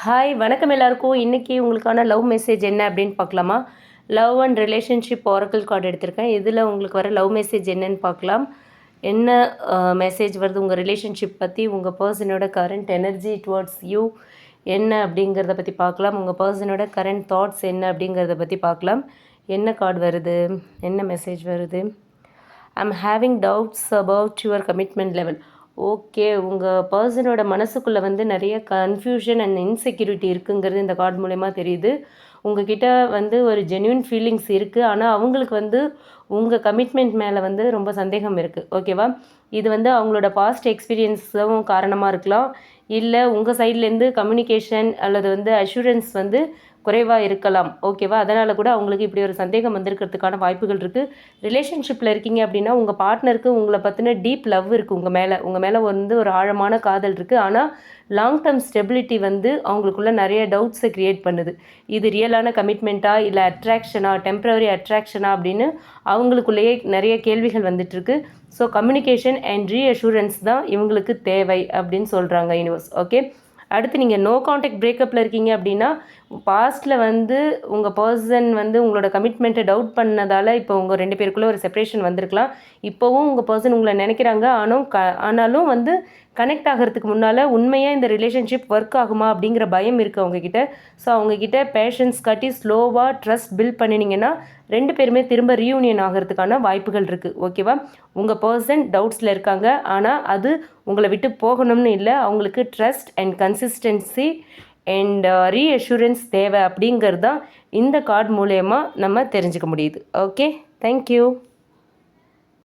Hi வணக்கம் எல்லாருக்கும். இன்றைக்கி உங்களுக்கான லவ் மெசேஜ் என்ன அப்படின்னு பார்க்கலாமா? Love and relationship Oracle card எடுத்திருக்கேன். இதில் உங்களுக்கு வர லவ் மெசேஜ் என்னன்னு பார்க்கலாம். என்ன மெசேஜ் வருது உங்கள் ரிலேஷன்ஷிப் பற்றி, உங்கள் பர்சனோட கரண்ட் எனர்ஜி டுவர்ட்ஸ் யூ என்ன அப்படிங்கிறத பற்றி பார்க்கலாம். உங்கள் பர்சனோட கரண்ட் தாட்ஸ் என்ன அப்படிங்கிறத பற்றி பார்க்கலாம். என்ன கார்டு வருது, என்ன மெசேஜ் வருது? I'm having doubts about your commitment level. Okay, உங்கள் பர்சனோட மனசுக்குள்ளே வந்து நிறைய கன்ஃபியூஷன் அண்ட் இன்செக்யூரிட்டி இருக்குங்கிறது இந்த கார்டு மூலயமா தெரியுது. உங்ககிட்ட வந்து ஒரு ஜென்யூன் ஃபீலிங்ஸ் இருக்குது, ஆனால் அவங்களுக்கு வந்து உங்கள் கமிட்மெண்ட் மேலே வந்து ரொம்ப சந்தேகம் இருக்குது. ஓகேவா? இது வந்து அவங்களோட பாஸ்ட் எக்ஸ்பீரியன்ஸும் காரணமாக இருக்கலாம், இல்லை உங்கள் சைட்லேருந்து கம்யூனிகேஷன் அல்லது வந்து அஷூரன்ஸ் வந்து குறைவாக இருக்கலாம். ஓகேவா? அதனால் கூட அவங்களுக்கு இப்படி ஒரு சந்தேகம் வந்திருக்கிறதுக்கான வாய்ப்புகள் இருக்குது. ரிலேஷன்ஷிப்பில் இருக்கீங்க அப்படின்னா உங்கள் பார்ட்னருக்கு உங்களை பற்றின டீப் லவ் இருக்குது. உங்கள் மேலே வந்து ஒரு ஆழமான காதல் இருக்குது. ஆனால் லாங் டேர்ம் ஸ்டெபிலிட்டி வந்து அவங்களுக்குள்ள நிறைய டவுட்ஸை க்ரியேட் பண்ணுது. இது ரியலான கமிட்மெண்ட்டா, இல்லை அட்ராக்ஷனா, டெம்ப்ரவரி அட்ராக்ஷனா அப்படின்னு அவங்களுக்குள்ளேயே நிறைய கேள்விகள் வந்துட்டுருக்கு. ஸோ கம்யூனிகேஷன் அண்ட் ரீஅஷூரன்ஸ் தான் இவங்களுக்கு தேவை அப்படின்னு சொல்கிறாங்க யூனிவர்ஸ். ஓகே, அடுத்து நீங்கள் நோ கான்டாக்ட் பிரேக்கப்பில் இருக்கீங்க அப்படின்னா பாஸ்ட்டில் வந்து உங்கள் பர்சன் வந்து உங்களோட கமிட்மெண்ட்டை டவுட் பண்ணதால் இப்போ உங்கள் 2 பேருக்குள்ளே ஒரு செப்பரேஷன் வந்திருக்கலாம். இப்போவும் உங்கள் பர்சன் உங்களை நினைக்கிறாங்க, ஆனாலும் வந்து கனெக்ட் ஆகிறதுக்கு முன்னால் உண்மையாக இந்த ரிலேஷன்ஷிப் ஒர்க் ஆகுமா அப்படிங்கிற பயம் இருக்குது அவங்கக்கிட்ட. ஸோ அவங்கக்கிட்ட பேஷன்ஸ் காட்டி ஸ்லோவாக ட்ரஸ்ட் பில்ட் பண்ணினீங்கன்னா 2 பேருமே திரும்ப ரீயூனியன் ஆகிறதுக்கான வாய்ப்புகள் இருக்குது. ஓகேவா? உங்கள் பர்சன் டவுட்ஸில் இருக்காங்க, ஆனால் அது உங்களை விட்டு போகணும்னு இல்லை, அவங்களுக்கு trust and consistency and reassurance தேவை அப்படிங்கிறது தான் இந்த கார்டு மூலயமா நம்ம தெரிஞ்சுக்க முடியுது. Okay, thank you.